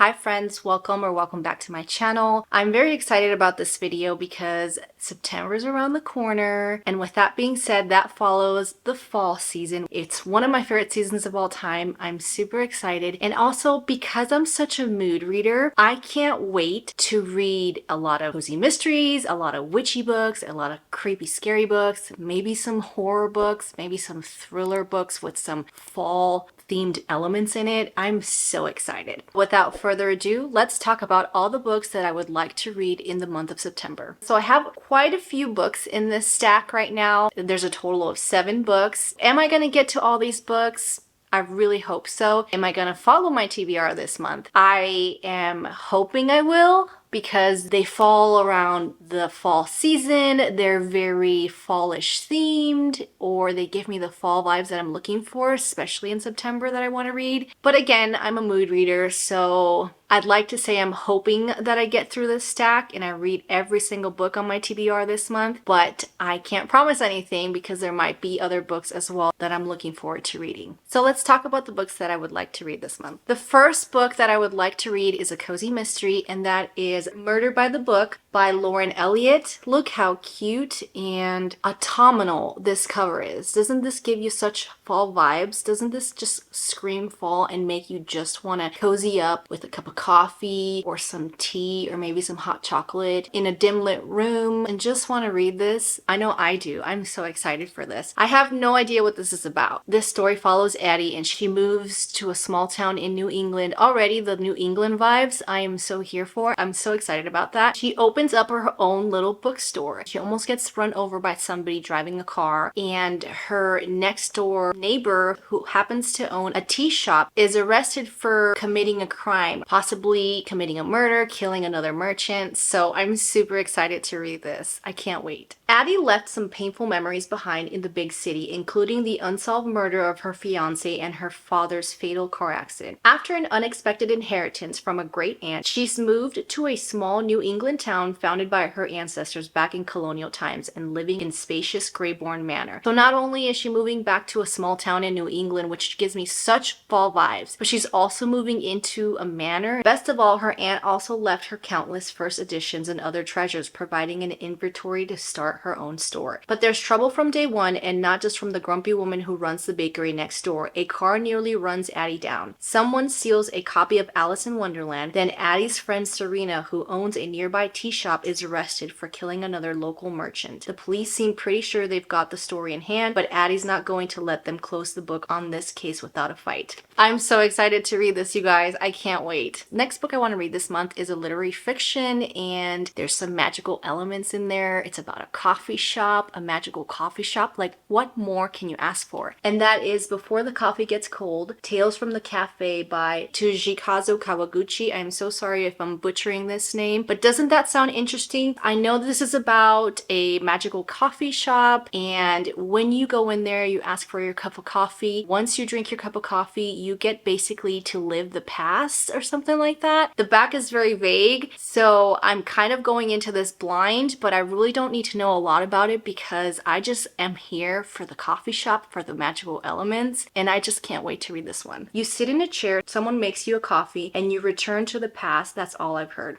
Hi friends, welcome back to my channel. I'm very excited about this video because September is around the corner, and with that being said, that follows the fall season. It's one of my favorite seasons of all time. I'm super excited, and also because I'm such a mood reader, I can't wait to read a lot of cozy mysteries, a lot of witchy books, a lot of creepy scary books, maybe some horror books, maybe some thriller books with some fall themed elements in it. I'm so excited. Without further ado, let's talk about all the books that I would like to read in the month of September. So I have quite a few books in this stack right now. There's a total of 7 books. Am I going to get to all these books? I really hope so. Am I going to follow my TBR this month? I am hoping I will, because they fall around the fall season. They're very fallish themed, or they give me the fall vibes that I'm looking for, especially in September, that I want to read. But again, I'm a mood reader, so I'd like to say I'm hoping that I get through this stack and I read every single book on my TBR this month, but I can't promise anything because there might be other books as well that I'm looking forward to reading. So let's talk about the books that I would like to read this month. The first book that I would like to read is a cozy mystery, and that is Murder by the Book by Lauren Elliott. Look how cute and autumnal this cover is. Doesn't this give you such fall vibes? Doesn't this just scream fall and make you just want to cozy up with a cup of coffee or some tea or maybe some hot chocolate in a dim lit room and just want to read this? I know I do. I'm so excited for this. I have no idea what this is about. This story follows Addie, and she moves to a small town in New England. Already the New England vibes I am so here for. I'm so excited about that. She opens up her own little bookstore. She almost gets run over by somebody driving a car, and her next door neighbor, who happens to own a tea shop, is arrested for committing a crime, possibly committing a murder, killing another merchant. So I'm super excited to read this. I can't wait. Addie left some painful memories behind in the big city, including the unsolved murder of her fiance and her father's fatal car accident. After an unexpected inheritance from a great aunt, she's moved to a small New England town founded by her ancestors back in colonial times and living in spacious Greybourne Manor. So not only is she moving back to a small town in New England, which gives me such fall vibes, but she's also moving into a manor. Best of all, her aunt also left her countless first editions and other treasures, providing an inventory to start her own store. But there's trouble from day one, and not just from the grumpy woman who runs the bakery next door. A car nearly runs Addie down. Someone steals a copy of Alice in Wonderland. Then Addie's friend Serena, who owns a nearby tea shop, is arrested for killing another local merchant. The police seem pretty sure they've got the story in hand, but Addie's not going to let them close the book on this case without a fight. I'm so excited to read this, you guys. I can't wait. Next book I want to read this month is a literary fiction, and there's some magical elements in there. It's about a coffee shop, a magical coffee shop. Like, what more can you ask for? And that is Before the Coffee Gets Cold, Tales from the Cafe by Tujikazu Kawaguchi. I'm so sorry if I'm butchering this name, but doesn't that sound interesting? I know this is about a magical coffee shop, and when you go in there, you ask for your cup of coffee. Once you drink your cup of coffee, you get basically to live the past or something like that. The back is very vague, so I'm kind of going into this blind, but I really don't need to know a lot about it because I just am here for the coffee shop, for the magical elements, and I just can't wait to read this one. You sit in a chair, someone makes you a coffee, and you return to the past. That's all I've heard.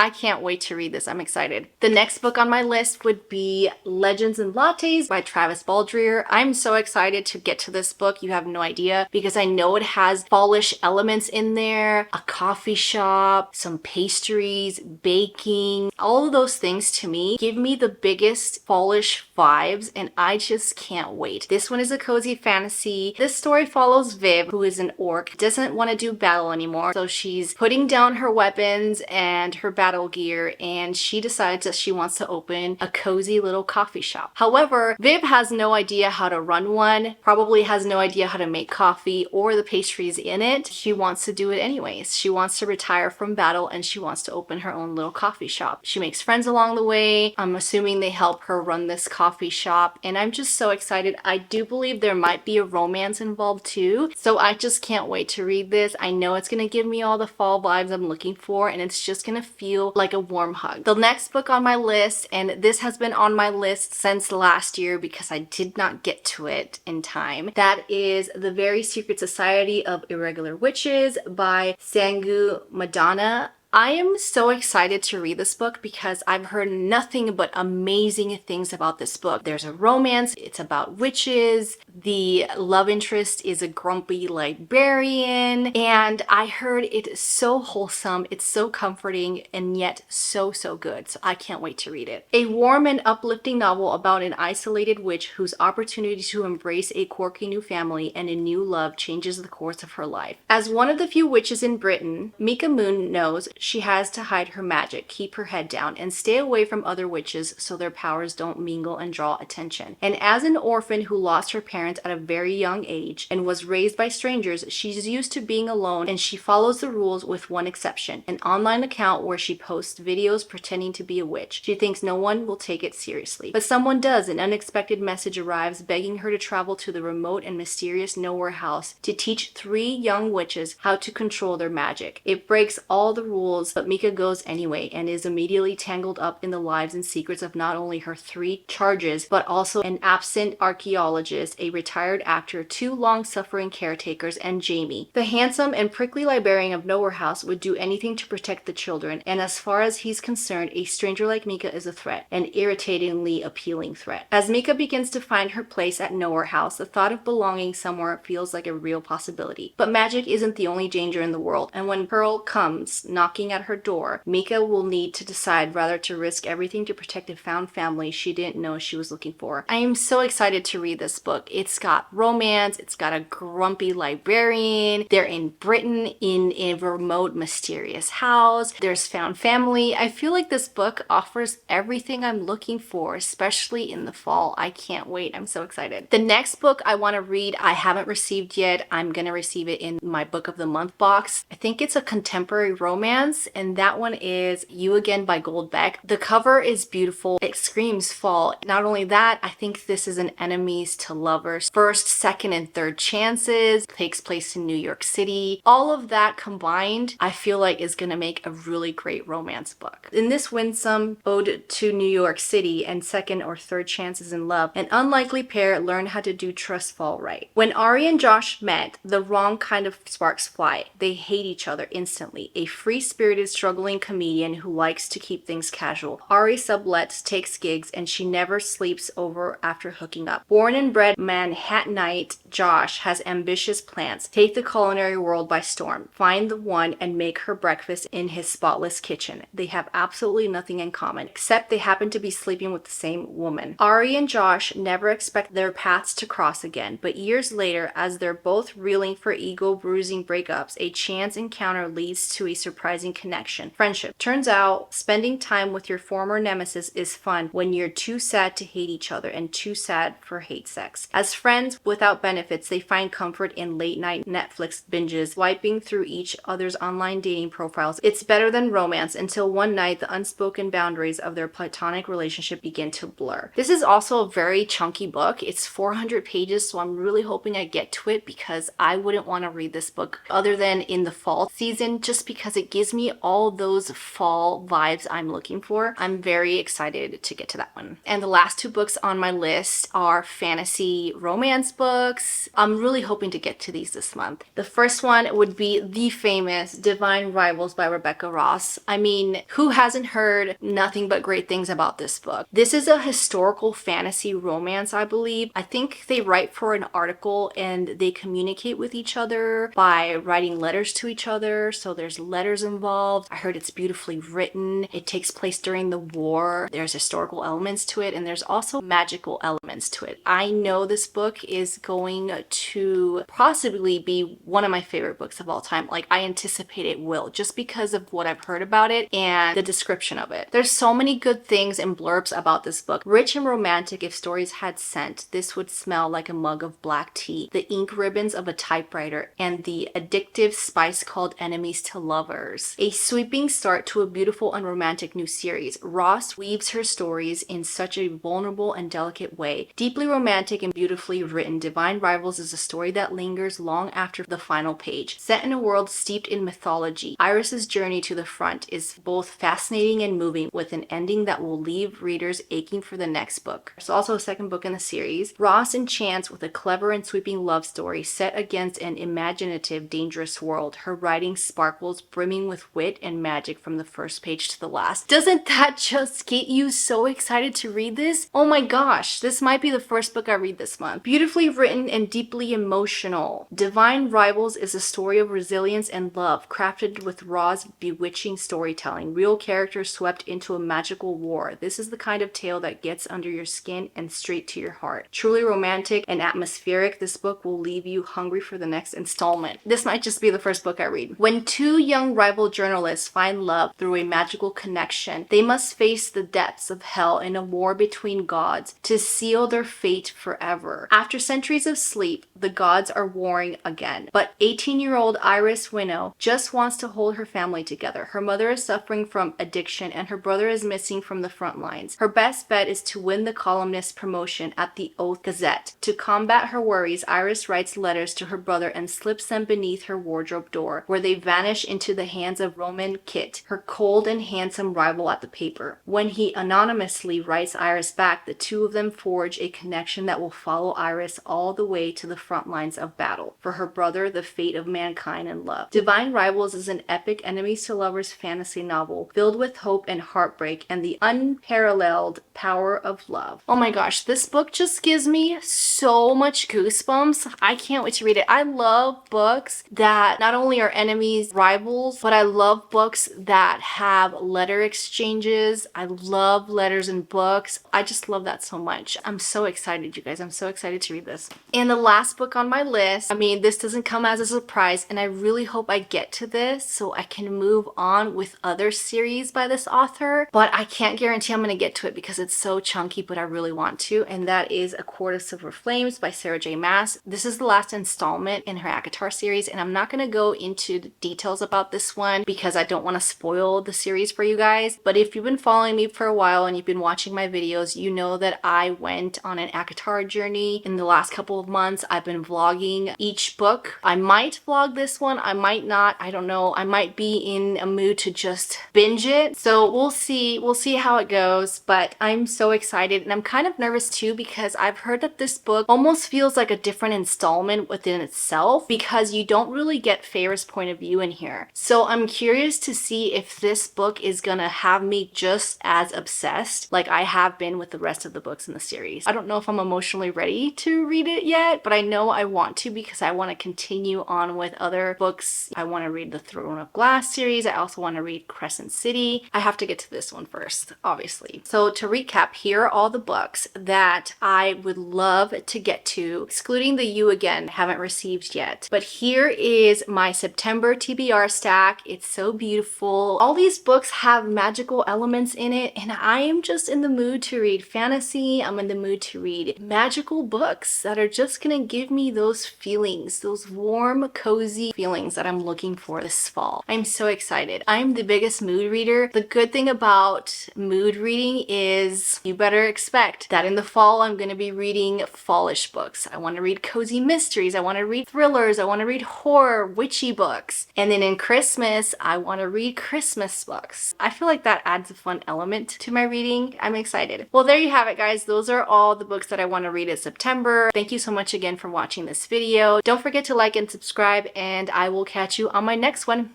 I can't wait to read this. I'm excited. The next book on my list would be Legends and Lattes by Travis Baldrier. I'm so excited to get to this book. You have no idea, because I know it has fallish elements in there, a coffee shop, some pastries, baking. All of those things to me give me the biggest fallish vibes, and I just can't wait. This one is a cozy fantasy. This story follows Viv, who is an orc, doesn't want to do battle anymore, so she's putting down her weapons and her battle gear, and she decides that she wants to open a cozy little coffee shop. However, Viv has no idea how to run one, probably has no idea how to make coffee or the pastries in it. She wants to do it anyways. She wants to retire from battle, and she wants to open her own little coffee shop. She makes friends along the way. I'm assuming they help her run this coffee shop, and I'm just so excited. I do believe there might be a romance involved too, so I just can't wait to read this. I know it's going to give me all the fall vibes I'm looking for, and it's just going to feel feel like a warm hug. The next book on my list, and this has been on my list since last year because I did not get to it in time, that is The Very Secret Society of Irregular Witches by Sangu Madana. I am so excited to read this book because I've heard nothing but amazing things about this book. There's a romance, it's about witches, the love interest is a grumpy librarian, and I heard it is so wholesome, it's so comforting, and yet so good. So I can't wait to read it. A warm and uplifting novel about an isolated witch whose opportunity to embrace a quirky new family and a new love changes the course of her life. As one of the few witches in Britain, Mika Moon knows she has to hide her magic, keep her head down, and stay away from other witches so their powers don't mingle and draw attention. And as an orphan who lost her parents at a very young age and was raised by strangers, she's used to being alone, and she follows the rules with one exception, an online account where she posts videos pretending to be a witch. She thinks no one will take it seriously. But someone does. An unexpected message arrives begging her to travel to the remote and mysterious Nowhere House to teach 3 young witches how to control their magic. It breaks all the rules, but Mika goes anyway and is immediately tangled up in the lives and secrets of not only her 3 charges, but also an absent archaeologist, a retired actor, 2 long-suffering caretakers, and Jamie. The handsome and prickly librarian of Nowhere House would do anything to protect the children, and as far as he's concerned, a stranger like Mika is a threat, an irritatingly appealing threat. As Mika begins to find her place at Nowhere House, the thought of belonging somewhere feels like a real possibility. But magic isn't the only danger in the world, and when Pearl comes knocking at her door, Mika will need to decide whether to risk everything to protect a found family she didn't know she was looking for. I am so excited to read this book. It's got romance, it's got a grumpy librarian, they're in Britain in a remote mysterious house, there's found family. I feel like this book offers everything I'm looking for, especially in the fall. I can't wait. I'm so excited. The next book I want to read, I haven't received yet. I'm gonna receive it in my book of the month box. I think it's a contemporary romance, and that one is You Again by Goldbeck. The cover is beautiful. It screams fall. Not only that, I think this is an enemies to lovers, first, second, and third chances, takes place in New York City. All of that combined, I feel like is gonna make a really great romance book. In this winsome ode to New York City and second or third chances in love, an unlikely pair learn how to do trust fall right. When Ari and Josh met, the wrong kind of sparks fly. They hate each other instantly. A free-spirited, struggling comedian who likes to keep things casual. Ari sublets, takes gigs, and she never sleeps over after hooking up. Born and bred Manhattanite, Josh has ambitious plans. Take the culinary world by storm. Find the one and make her breakfast in his spotless kitchen. They have absolutely nothing in common, except they happen to be sleeping with the same woman. Ari and Josh never expect their paths to cross again, but years later, as they're both reeling for ego-bruising breakups, a chance encounter leads to a surprising connection. Friendship. Turns out, spending time with your former nemesis is fun when you're too sad to hate each other and too sad for hate sex. As friends without benefits, they find comfort in late-night Netflix binges, swiping through each other's online dating profiles. It's better than romance until one night the unspoken boundaries of their platonic relationship begin to blur. This is also a very chunky book. It's 400 pages, so I'm really hoping I get to it because I wouldn't want to read this book other than in the fall season, just because it gives me all those fall vibes I'm looking for. I'm very excited to get to that one. And the last 2 books on my list are fantasy romance books. I'm really hoping to get to these this month. The first one would be the famous Divine Rivals by Rebecca Ross. I mean, who hasn't heard nothing but great things about this book? This is a historical fantasy romance, I believe. I think they write for an article and they communicate with each other by writing letters to each other. So there's letters involved. I heard it's beautifully written. It takes place during the war. There's historical elements to it, and there's also magical elements to it. I know this book is going to possibly be one of my favorite books of all time. Like, I anticipate it will, just because of what I've heard about it and the description of it. There's so many good things and blurbs about this book. Rich and romantic. If stories had scent, this would smell like a mug of black tea, the ink ribbons of a typewriter, and the addictive spice called enemies to lovers. It's a sweeping start to a beautiful and romantic new series. Ross weaves her stories in such a vulnerable and delicate way. Deeply romantic and beautifully written, Divine Rivals is a story that lingers long after the final page. Set in a world steeped in mythology, Iris's journey to the front is both fascinating and moving, with an ending that will leave readers aching for the next book. There's also a second book in the series. Ross enchants with a clever and sweeping love story set against an imaginative, dangerous world. Her writing sparkles, brimming with wit and magic from the first page to the last. Doesn't that just get you so excited to read this? Oh my gosh, this might be the first book I read this month. Beautifully written and deeply emotional. Divine Rivals is a story of resilience and love, crafted with Raw's bewitching storytelling. Real characters swept into a magical war. This is the kind of tale that gets under your skin and straight to your heart. Truly romantic and atmospheric, this book will leave you hungry for the next installment. This might just be the first book I read. When two young rival journalists find love through a magical connection, they must face the depths of hell in a war between gods to seal their fate forever. After centuries of sleep, the gods are warring again. But 18-year-old Iris Winnow just wants to hold her family together. Her mother is suffering from addiction and her brother is missing from the front lines. Her best bet is to win the columnist promotion at the Oath Gazette. To combat her worries, Iris writes letters to her brother and slips them beneath her wardrobe door, where they vanish into the hands of Roman Kit, her cold and handsome rival at the paper. When he anonymously writes Iris back, the two of them forge a connection that will follow Iris all the way to the front lines of battle. For her brother, the fate of mankind and love. Divine Rivals is an epic enemies to lovers fantasy novel filled with hope and heartbreak and the unparalleled power of love. Oh my gosh, this book just gives me so much goosebumps. I can't wait to read it. I love books that not only are enemies, rivals, but I love books that have letter exchanges. I love letters and books. I just love that so much. I'm so excited, you guys. I'm so excited to read this. And the last book on my list, I mean, this doesn't come as a surprise, and I really hope I get to this so I can move on with other series by this author, but I can't guarantee I'm going to get to it because it's so chunky, but I really want to, and that is A Court of Silver Flames by Sarah J. Maas. This is the last installment in her ACOTAR series, and I'm not going to go into the details about this one because I don't want to spoil the series for you guys, but if you've been following me for a while and you've been watching my videos, you know that I went on an ACOTAR journey in the last couple of months. I've been vlogging each book. I might vlog this one, I might not, I don't know. I might be in a mood to just binge it, so we'll see how it goes, but I'm so excited, and I'm kind of nervous too because I've heard that this book almost feels like a different installment within itself because you don't really get Feyre's point of view in here. So I'm curious to see if this book is gonna have me just as obsessed like I have been with the rest of the books in the series. I don't know if I'm emotionally ready to read it yet, but I know I want to because I want to continue on with other books. I want to read the Throne of Glass series. I also want to read Crescent City. I have to get to this one first, obviously. So to recap, here are all the books that I would love to get to, excluding the You Again, haven't received yet. But here is my September TBR stack. It's so beautiful. All these books have magical elements in it, and I am just in the mood to read fantasy. I'm in the mood to read magical books that are just gonna give me those feelings, those warm, cozy feelings that I'm looking for this fall. I'm so excited. I'm the biggest mood reader. The good thing about mood reading is you better expect that in the fall I'm gonna be reading fallish books. I want to read cozy mysteries. I want to read thrillers. I want to read horror, witchy books. And then in Christmas, I want to read Christmas books. I feel like that adds a fun element to my reading. I'm excited. Well, there you have it, guys. Those are all the books that I want to read in September. Thank you so much again for watching this video. Don't forget to like and subscribe, and I will catch you on my next one.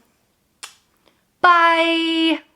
Bye!